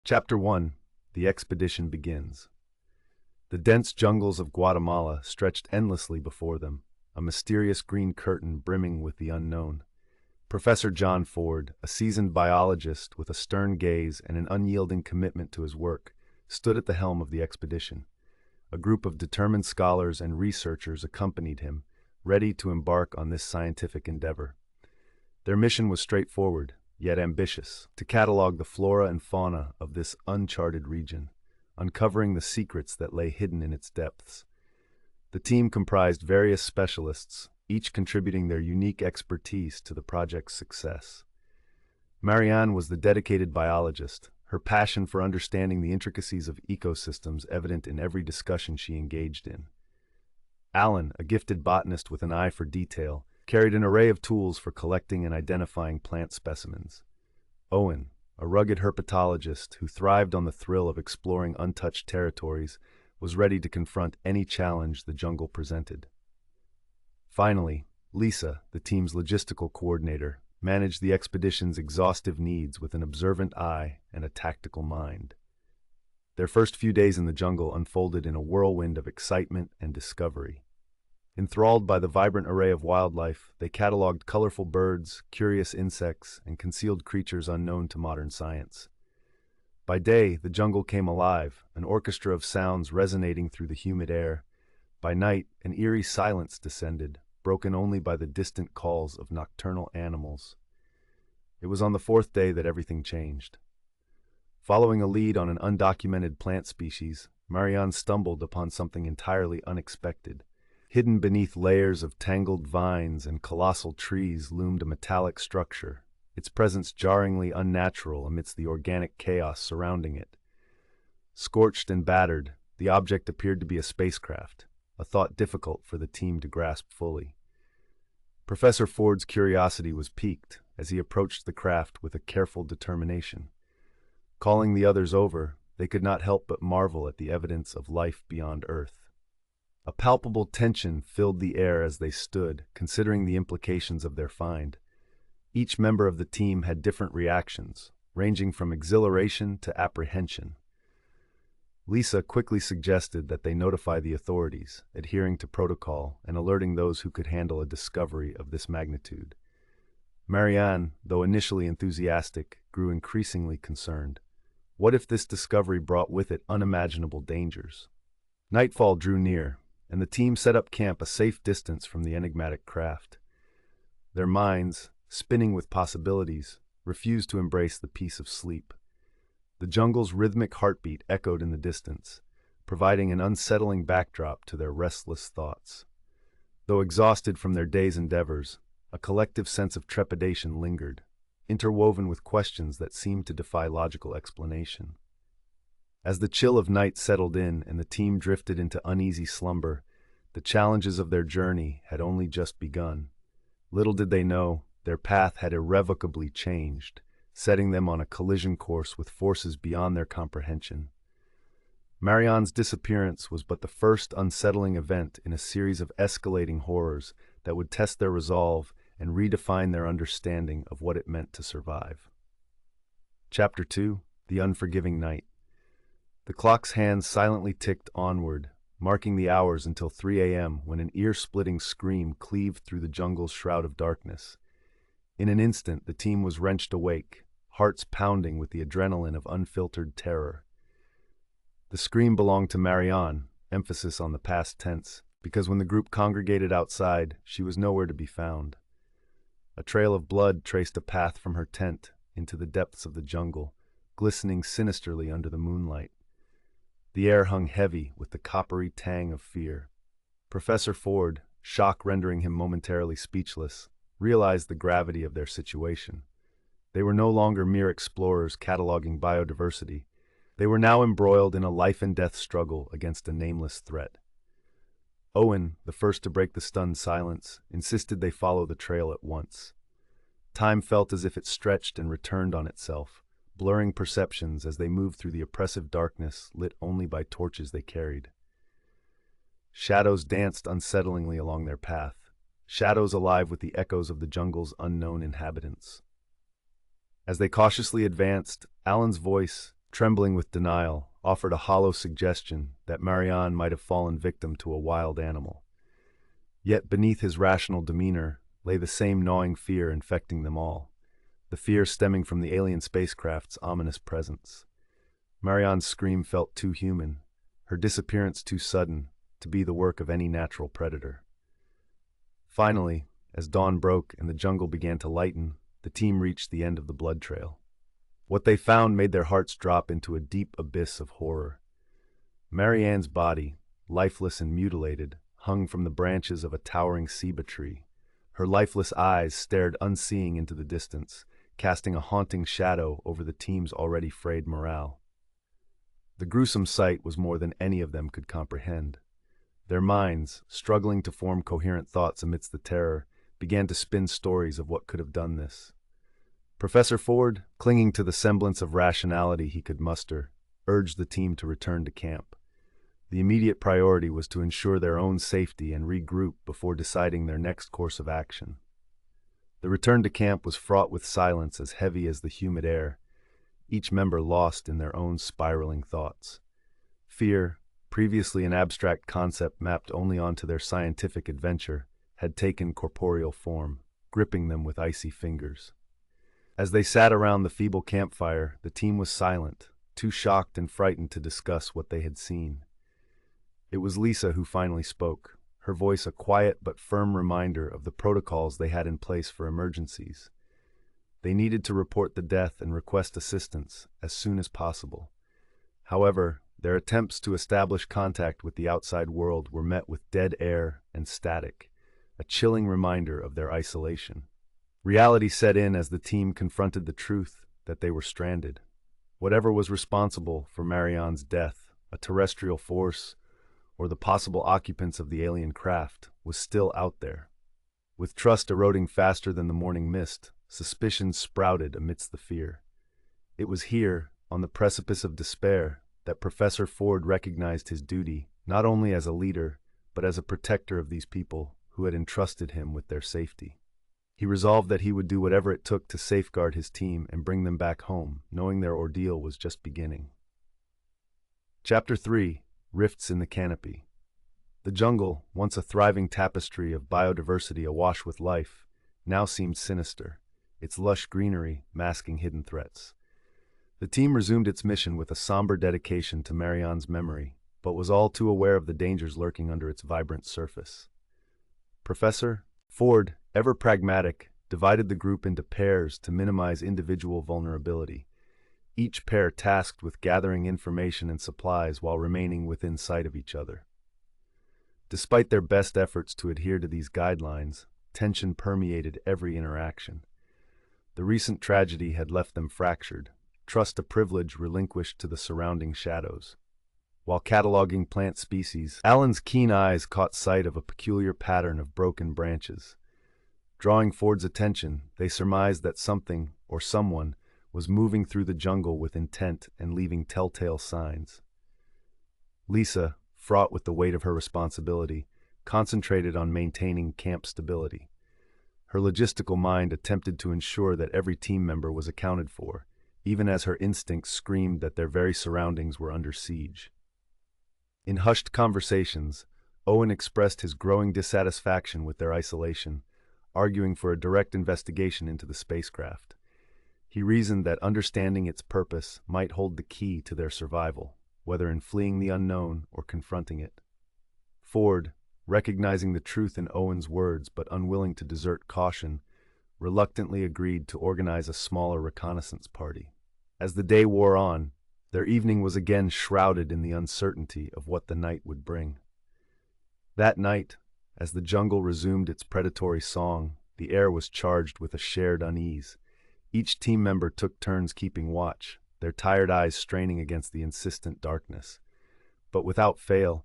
Chapter 1. The Expedition Begins. The dense jungles of Guatemala stretched endlessly before them, a mysterious green curtain brimming with the unknown. Professor John Ford, a seasoned biologist with a stern gaze and an unyielding commitment to his work, stood at the helm of the expedition. A group of determined scholars and researchers accompanied him, ready to embark on this scientific endeavor. Their mission was straightforward, yet ambitious, to catalog the flora and fauna of this uncharted region, uncovering the secrets that lay hidden in its depths. The team comprised various specialists, each contributing their unique expertise to the project's success. Marianne was the dedicated biologist, her passion for understanding the intricacies of ecosystems evident in every discussion she engaged in. Alan, a gifted botanist with an eye for detail, carried an array of tools for collecting and identifying plant specimens. Owen, a rugged herpetologist who thrived on the thrill of exploring untouched territories, was ready to confront any challenge the jungle presented. Finally, Lisa, the team's logistical coordinator, managed the expedition's exhaustive needs with an observant eye and a tactical mind. Their first few days in the jungle unfolded in a whirlwind of excitement and discovery. Enthralled by the vibrant array of wildlife, they cataloged colorful birds, curious insects, and concealed creatures unknown to modern science. By day, the jungle came alive, an orchestra of sounds resonating through the humid air. By night, an eerie silence descended, broken only by the distant calls of nocturnal animals. It was on the fourth day that everything changed. Following a lead on an undocumented plant species, Marianne stumbled upon something entirely unexpected. Hidden beneath layers of tangled vines and colossal trees loomed a metallic structure, its presence jarringly unnatural amidst the organic chaos surrounding it. Scorched and battered, the object appeared to be a spacecraft, a thought difficult for the team to grasp fully. Professor Ford's curiosity was piqued as he approached the craft with a careful determination. Calling the others over, they could not help but marvel at the evidence of life beyond Earth. A palpable tension filled the air as they stood, considering the implications of their find. Each member of the team had different reactions, ranging from exhilaration to apprehension. Lisa quickly suggested that they notify the authorities, adhering to protocol and alerting those who could handle a discovery of this magnitude. Marianne, though initially enthusiastic, grew increasingly concerned. What if this discovery brought with it unimaginable dangers? Nightfall drew near, and the team set up camp a safe distance from the enigmatic craft. Their minds, spinning with possibilities, refused to embrace the peace of sleep. The jungle's rhythmic heartbeat echoed in the distance, providing an unsettling backdrop to their restless thoughts. Though exhausted from their day's endeavors, a collective sense of trepidation lingered, interwoven with questions that seemed to defy logical explanation. As the chill of night settled in and the team drifted into uneasy slumber, the challenges of their journey had only just begun. Little did they know, their path had irrevocably changed, setting them on a collision course with forces beyond their comprehension. Marianne's disappearance was but the first unsettling event in a series of escalating horrors that would test their resolve and redefine their understanding of what it meant to survive. Chapter 2. The Unforgiving Night. The clock's hands silently ticked onward, marking the hours until 3 a.m. when an ear-splitting scream cleaved through the jungle's shroud of darkness. In an instant, the team was wrenched awake, hearts pounding with the adrenaline of unfiltered terror. The scream belonged to Marianne, emphasis on the past tense, because when the group congregated outside, she was nowhere to be found. A trail of blood traced a path from her tent into the depths of the jungle, glistening sinisterly under the moonlight. The air hung heavy with the coppery tang of fear. Professor Ford, shock rendering him momentarily speechless, realized the gravity of their situation. They were no longer mere explorers cataloging biodiversity. They were now embroiled in a life-and-death struggle against a nameless threat. Owen, the first to break the stunned silence, insisted they follow the trail at once. Time felt as if it stretched and returned on itself, blurring perceptions as they moved through the oppressive darkness lit only by torches they carried. Shadows danced unsettlingly along their path, shadows alive with the echoes of the jungle's unknown inhabitants. As they cautiously advanced, Alan's voice, trembling with denial, offered a hollow suggestion that Marianne might have fallen victim to a wild animal. Yet beneath his rational demeanor lay the same gnawing fear infecting them all, the fear stemming from the alien spacecraft's ominous presence. Marianne's scream felt too human, her disappearance too sudden to be the work of any natural predator. Finally, as dawn broke and the jungle began to lighten, the team reached the end of the blood trail. What they found made their hearts drop into a deep abyss of horror. Marianne's body, lifeless and mutilated, hung from the branches of a towering ceiba tree. Her lifeless eyes stared unseeing into the distance, casting a haunting shadow over the team's already frayed morale. The gruesome sight was more than any of them could comprehend. Their minds, struggling to form coherent thoughts amidst the terror, began to spin stories of what could have done this. Professor Ford, clinging to the semblance of rationality he could muster, urged the team to return to camp. The immediate priority was to ensure their own safety and regroup before deciding their next course of action. The return to camp was fraught with silence as heavy as the humid air, each member lost in their own spiraling thoughts. Fear, previously an abstract concept mapped only onto their scientific adventure, had taken corporeal form, gripping them with icy fingers. As they sat around the feeble campfire, the team was silent, too shocked and frightened to discuss what they had seen. It was Lisa who finally spoke, her voice a quiet but firm reminder of the protocols they had in place for emergencies. They needed to report the death and request assistance as soon as possible. However, their attempts to establish contact with the outside world were met with dead air and static, a chilling reminder of their isolation. Reality set in as the team confronted the truth that they were stranded. Whatever was responsible for Marianne's death, a terrestrial force, or the possible occupants of the alien craft, was still out there. With trust eroding faster than the morning mist, suspicions sprouted amidst the fear. It was here, on the precipice of despair, that Professor Ford recognized his duty, not only as a leader, but as a protector of these people who had entrusted him with their safety. He resolved that he would do whatever it took to safeguard his team and bring them back home, knowing their ordeal was just beginning. Chapter 3: Rifts in the Canopy. The jungle, once a thriving tapestry of biodiversity awash with life, now seemed sinister, its lush greenery masking hidden threats. The team resumed its mission with a somber dedication to Marianne's memory, but was all too aware of the dangers lurking under its vibrant surface. Professor Ford, ever pragmatic, divided the group into pairs to minimize individual vulnerability, each pair tasked with gathering information and supplies while remaining within sight of each other. Despite their best efforts to adhere to these guidelines, tension permeated every interaction. The recent tragedy had left them fractured, trust a privilege relinquished to the surrounding shadows. While cataloging plant species, Alan's keen eyes caught sight of a peculiar pattern of broken branches. Drawing Ford's attention, they surmised that something, or someone, was moving through the jungle with intent and leaving telltale signs. Lisa, fraught with the weight of her responsibility, concentrated on maintaining camp stability. Her logistical mind attempted to ensure that every team member was accounted for, even as her instincts screamed that their very surroundings were under siege. In hushed conversations, Owen expressed his growing dissatisfaction with their isolation, arguing for a direct investigation into the spacecraft. He reasoned that understanding its purpose might hold the key to their survival, whether in fleeing the unknown or confronting it. Ford, recognizing the truth in Owen's words but unwilling to desert caution, reluctantly agreed to organize a smaller reconnaissance party. As the day wore on, their evening was again shrouded in the uncertainty of what the night would bring. That night, as the jungle resumed its predatory song, the air was charged with a shared unease. Each team member took turns keeping watch, their tired eyes straining against the insistent darkness. But without fail,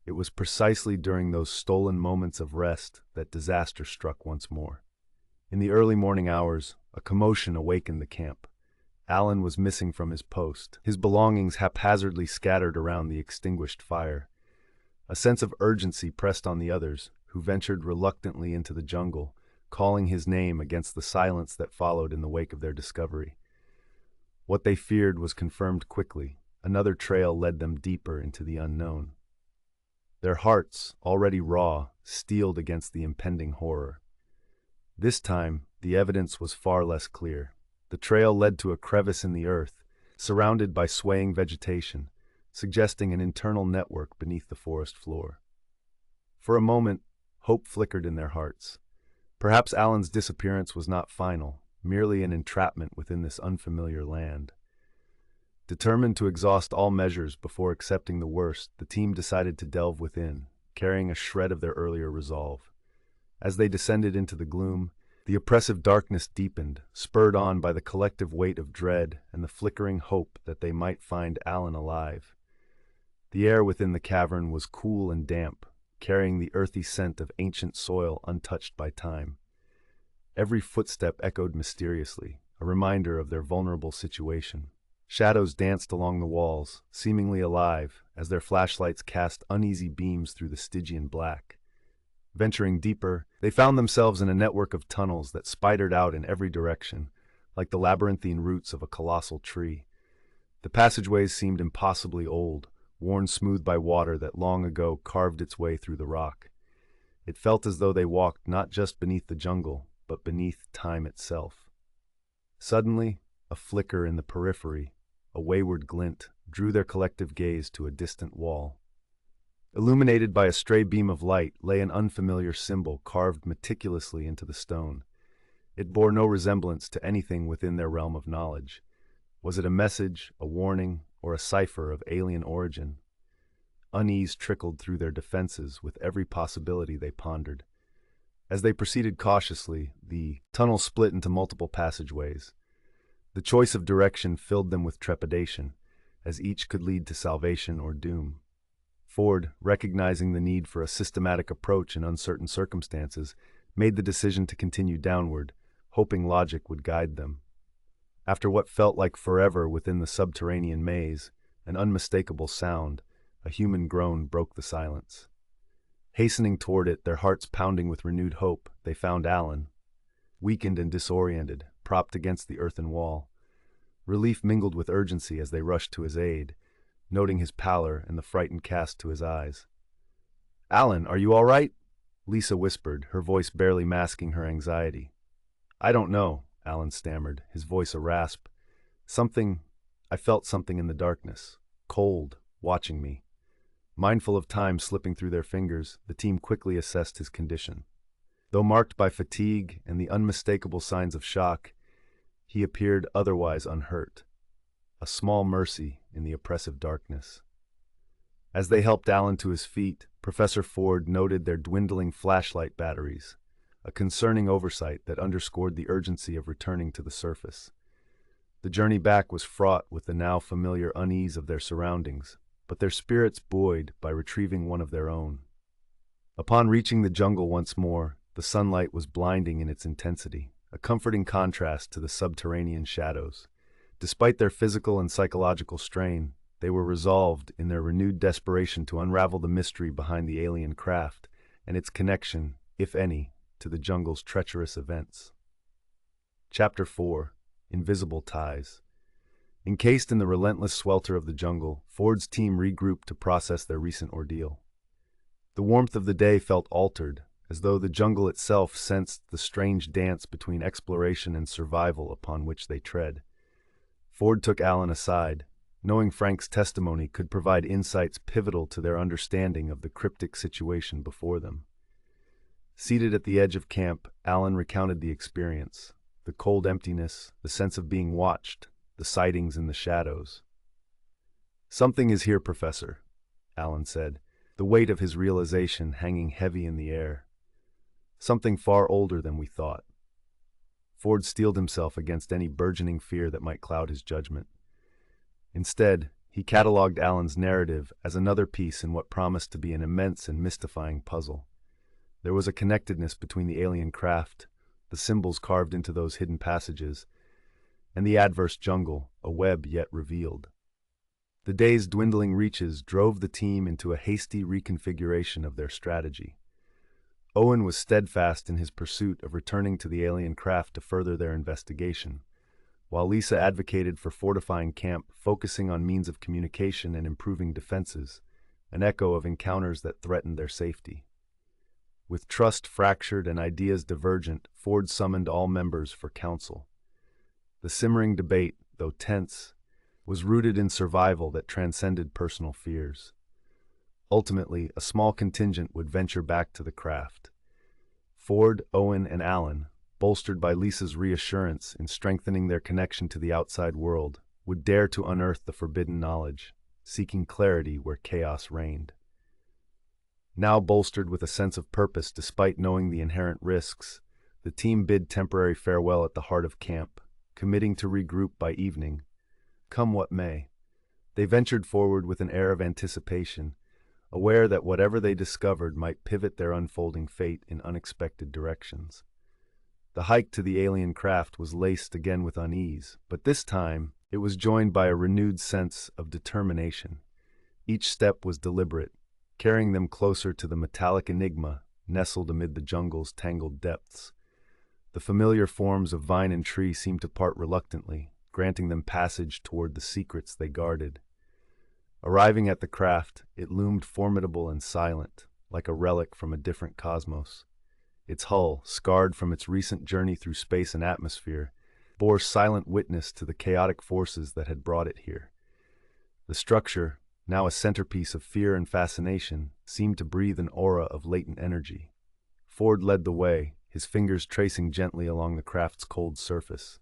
it was precisely during those stolen moments of rest that disaster struck once more. In the early morning hours, a commotion awakened the camp. Alan was missing from his post, his belongings haphazardly scattered around the extinguished fire. A sense of urgency pressed on the others, who ventured reluctantly into the jungle, calling his name against the silence that followed in the wake of their discovery. What they feared was confirmed quickly. Another trail led them deeper into the unknown. Their hearts, already raw, steeled against the impending horror. This time, the evidence was far less clear. The trail led to a crevice in the earth, surrounded by swaying vegetation, suggesting an internal network beneath the forest floor. For a moment, hope flickered in their hearts. Perhaps Alan's disappearance was not final, merely an entrapment within this unfamiliar land. Determined to exhaust all measures before accepting the worst, the team decided to delve within, carrying a shred of their earlier resolve. As they descended into the gloom, the oppressive darkness deepened, spurred on by the collective weight of dread and the flickering hope that they might find Alan alive. The air within the cavern was cool and damp, carrying the earthy scent of ancient soil untouched by time. Every footstep echoed mysteriously, a reminder of their vulnerable situation. Shadows danced along the walls, seemingly alive, as their flashlights cast uneasy beams through the Stygian black. Venturing deeper, they found themselves in a network of tunnels that spidered out in every direction, like the labyrinthine roots of a colossal tree. The passageways seemed impossibly old, worn smooth by water that long ago carved its way through the rock. It felt as though they walked not just beneath the jungle, but beneath time itself. Suddenly, a flicker in the periphery, a wayward glint, drew their collective gaze to a distant wall. Illuminated by a stray beam of light lay an unfamiliar symbol carved meticulously into the stone. It bore no resemblance to anything within their realm of knowledge. Was it a message, a warning, or a cipher of alien origin? Unease trickled through their defenses with every possibility they pondered. As they proceeded cautiously, the tunnel split into multiple passageways. The choice of direction filled them with trepidation, as each could lead to salvation or doom. Ford, recognizing the need for a systematic approach in uncertain circumstances, made the decision to continue downward, hoping logic would guide them. After what felt like forever within the subterranean maze, an unmistakable sound, a human groan, broke the silence. Hastening toward it, their hearts pounding with renewed hope, they found Alan, weakened and disoriented, propped against the earthen wall. Relief mingled with urgency as they rushed to his aid, noting his pallor and the frightened cast to his eyes. "Alan, are you all right?" Lisa whispered, her voice barely masking her anxiety. "I don't know," Alan stammered, his voice a rasp. I felt something in the darkness, cold, watching me." Mindful of time slipping through their fingers, the team quickly assessed his condition. Though marked by fatigue and the unmistakable signs of shock, he appeared otherwise unhurt, a small mercy in the oppressive darkness. As they helped Alan to his feet, Professor Ford noted their dwindling flashlight batteries, a concerning oversight that underscored the urgency of returning to the surface. The journey back was fraught with the now familiar unease of their surroundings, but their spirits buoyed by retrieving one of their own. Upon reaching the jungle once more, the sunlight was blinding in its intensity, a comforting contrast to the subterranean shadows. Despite their physical and psychological strain, they were resolved in their renewed desperation to unravel the mystery behind the alien craft and its connection, if any, to the jungle's treacherous events. Chapter 4: Invisible Ties. Encased in the relentless swelter of the jungle, Ford's team regrouped to process their recent ordeal. The warmth of the day felt altered, as though the jungle itself sensed the strange dance between exploration and survival upon which they tread. Ford took Alan aside, knowing Frank's testimony could provide insights pivotal to their understanding of the cryptic situation before them. Seated at the edge of camp, Alan recounted the experience, the cold emptiness, the sense of being watched, the sightings in the shadows. "Something is here, Professor," Alan said, the weight of his realization hanging heavy in the air. "Something far older than we thought." Ford steeled himself against any burgeoning fear that might cloud his judgment. Instead, he cataloged Alan's narrative as another piece in what promised to be an immense and mystifying puzzle. There was a connectedness between the alien craft, the symbols carved into those hidden passages, and the adverse jungle, a web yet revealed. The day's dwindling reaches drove the team into a hasty reconfiguration of their strategy. Owen was steadfast in his pursuit of returning to the alien craft to further their investigation, while Lisa advocated for fortifying camp, focusing on means of communication and improving defenses, an echo of encounters that threatened their safety. With trust fractured and ideas divergent, Ford summoned all members for council. The simmering debate, though tense, was rooted in survival that transcended personal fears. Ultimately, a small contingent would venture back to the craft. Ford, Owen, and Alan, bolstered by Lisa's reassurance in strengthening their connection to the outside world, would dare to unearth the forbidden knowledge, seeking clarity where chaos reigned. Now bolstered with a sense of purpose despite knowing the inherent risks, the team bid temporary farewell at the heart of camp, committing to regroup by evening. Come what may, they ventured forward with an air of anticipation, aware that whatever they discovered might pivot their unfolding fate in unexpected directions. The hike to the alien craft was laced again with unease, but this time it was joined by a renewed sense of determination. Each step was deliberate, carrying them closer to the metallic enigma nestled amid the jungle's tangled depths. The familiar forms of vine and tree seemed to part reluctantly, granting them passage toward the secrets they guarded. Arriving at the craft, it loomed formidable and silent, like a relic from a different cosmos. Its hull, scarred from its recent journey through space and atmosphere, bore silent witness to the chaotic forces that had brought it here. The structure, now a centerpiece of fear and fascination, seemed to breathe an aura of latent energy. Ford led the way, his fingers tracing gently along the craft's cold surface.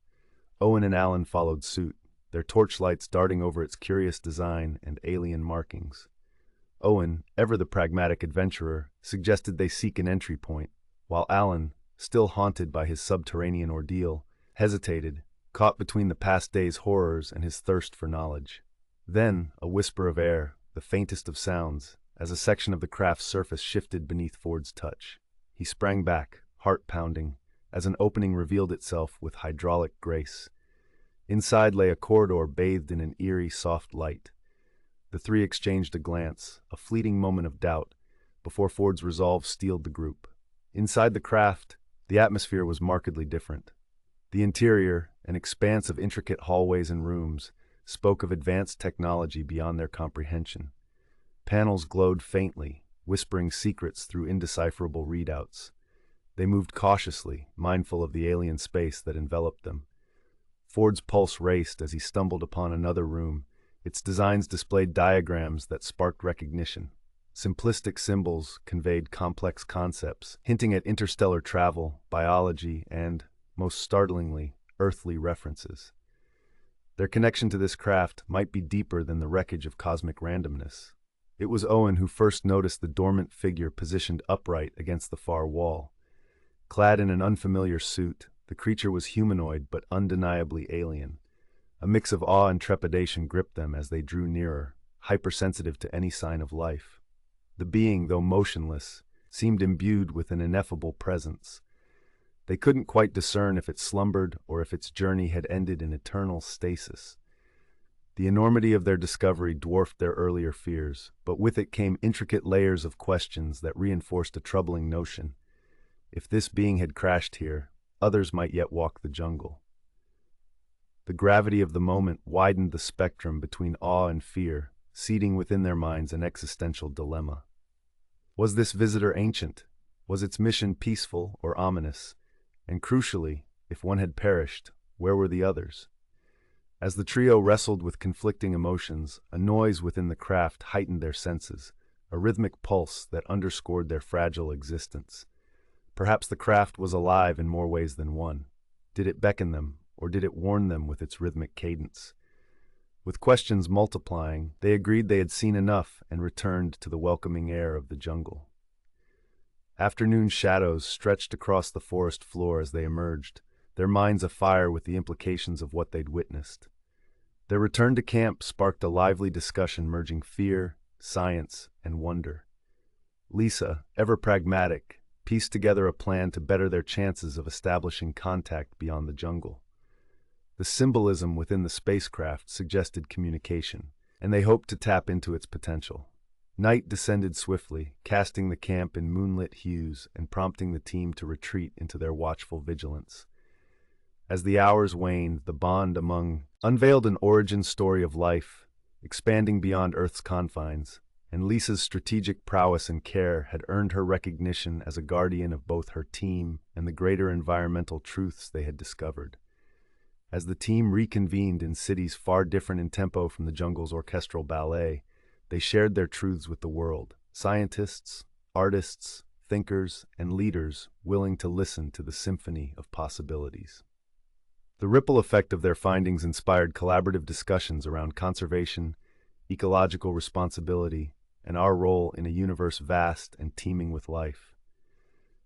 Owen and Alan followed suit, their torchlights darting over its curious design and alien markings. Owen, ever the pragmatic adventurer, suggested they seek an entry point, while Alan, still haunted by his subterranean ordeal, hesitated, caught between the past day's horrors and his thirst for knowledge. Then, a whisper of air, the faintest of sounds, as a section of the craft's surface shifted beneath Ford's touch. He sprang back, heart pounding, as an opening revealed itself with hydraulic grace. Inside lay a corridor bathed in an eerie, soft light. The three exchanged a glance, a fleeting moment of doubt, before Ford's resolve steeled the group. Inside the craft, the atmosphere was markedly different. The interior, an expanse of intricate hallways and rooms, spoke of advanced technology beyond their comprehension. Panels glowed faintly, whispering secrets through indecipherable readouts. They moved cautiously, mindful of the alien space that enveloped them. Ford's pulse raced as he stumbled upon another room. Its designs displayed diagrams that sparked recognition. Simplistic symbols conveyed complex concepts, hinting at interstellar travel, biology, and, most startlingly, earthly references. Their connection to this craft might be deeper than the wreckage of cosmic randomness. It was Owen who first noticed the dormant figure positioned upright against the far wall. Clad in an unfamiliar suit, the creature was humanoid but undeniably alien. A mix of awe and trepidation gripped them as they drew nearer, hypersensitive to any sign of life. The being, though motionless, seemed imbued with an ineffable presence. They couldn't quite discern if it slumbered or if its journey had ended in eternal stasis. The enormity of their discovery dwarfed their earlier fears, but with it came intricate layers of questions that reinforced a troubling notion. If this being had crashed here, others might yet walk the jungle. The gravity of the moment widened the spectrum between awe and fear, seeding within their minds an existential dilemma. Was this visitor ancient? Was its mission peaceful or ominous? And crucially, if one had perished, where were the others? As the trio wrestled with conflicting emotions, a noise within the craft heightened their senses, a rhythmic pulse that underscored their fragile existence. Perhaps the craft was alive in more ways than one. Did it beckon them, or did it warn them with its rhythmic cadence? With questions multiplying, they agreed they had seen enough and returned to the welcoming air of the jungle. Afternoon shadows stretched across the forest floor as they emerged, their minds afire with the implications of what they'd witnessed. Their return to camp sparked a lively discussion merging fear, science, and wonder. Lisa, ever pragmatic, pieced together a plan to better their chances of establishing contact beyond the jungle. The symbolism within the spacecraft suggested communication, and they hoped to tap into its potential. Night descended swiftly, casting the camp in moonlit hues and prompting the team to retreat into their watchful vigilance. As the hours waned, the bond among unveiled an origin story of life, expanding beyond Earth's confines, and Lisa's strategic prowess and care had earned her recognition as a guardian of both her team and the greater environmental truths they had discovered. As the team reconvened in cities far different in tempo from the jungle's orchestral ballet, they shared their truths with the world, scientists, artists, thinkers, and leaders willing to listen to the symphony of possibilities. The ripple effect of their findings inspired collaborative discussions around conservation, ecological responsibility, and our role in a universe vast and teeming with life.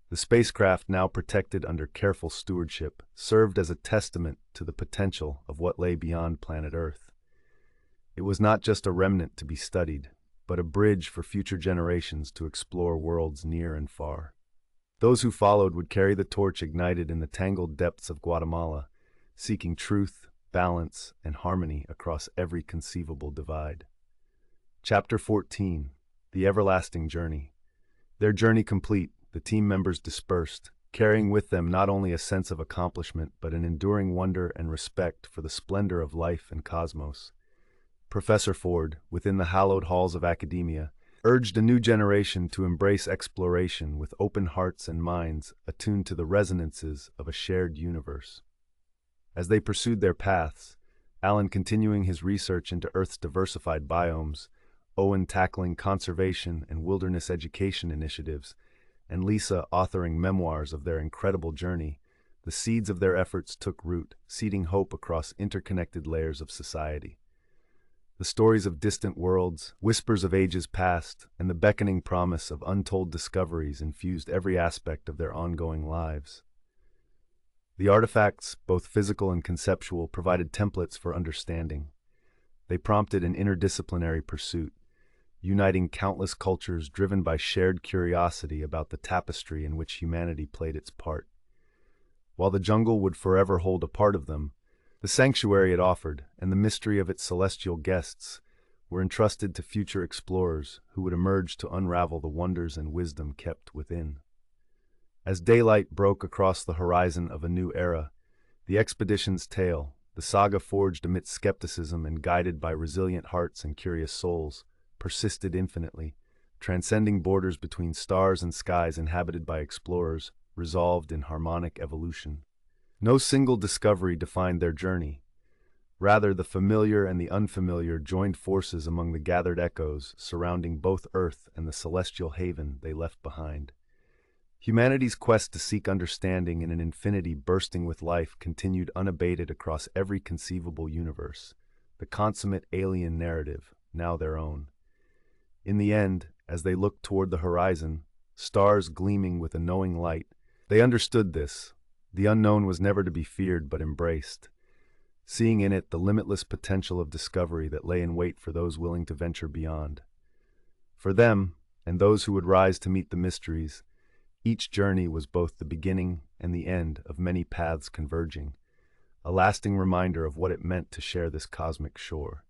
The spacecraft, now protected under careful stewardship, served as a testament to the potential of what lay beyond planet Earth. It was not just a remnant to be studied, but a bridge for future generations to explore worlds near and far. Those who followed would carry the torch ignited in the tangled depths of Guatemala, seeking truth, balance, and harmony across every conceivable divide. Chapter 14: The Everlasting Journey. Their journey complete, the team members dispersed, carrying with them not only a sense of accomplishment but an enduring wonder and respect for the splendor of life and cosmos. Professor Ford, within the hallowed halls of academia, urged a new generation to embrace exploration with open hearts and minds attuned to the resonances of a shared universe. As they pursued their paths, Alan continuing his research into Earth's diversified biomes, Owen tackling conservation and wilderness education initiatives, and Lisa authoring memoirs of their incredible journey, the seeds of their efforts took root, seeding hope across interconnected layers of society. The stories of distant worlds, whispers of ages past, and the beckoning promise of untold discoveries infused every aspect of their ongoing lives. The artifacts, both physical and conceptual, provided templates for understanding. They prompted an interdisciplinary pursuit, uniting countless cultures driven by shared curiosity about the tapestry in which humanity played its part. While the jungle would forever hold a part of them, the sanctuary it offered and the mystery of its celestial guests were entrusted to future explorers who would emerge to unravel the wonders and wisdom kept within. As daylight broke across the horizon of a new era, the expedition's tale, the saga forged amidst skepticism and guided by resilient hearts and curious souls, persisted infinitely, transcending borders between stars and skies inhabited by explorers, resolved in harmonic evolution. No single discovery defined their journey. Rather, the familiar and the unfamiliar joined forces among the gathered echoes surrounding both Earth and the celestial haven they left behind. Humanity's quest to seek understanding in an infinity bursting with life continued unabated across every conceivable universe, the consummate alien narrative, now their own. In the end, as they looked toward the horizon, stars gleaming with a knowing light, they understood this. The unknown was never to be feared but embraced, seeing in it the limitless potential of discovery that lay in wait for those willing to venture beyond. For them, and those who would rise to meet the mysteries, each journey was both the beginning and the end of many paths converging, a lasting reminder of what it meant to share this cosmic shore.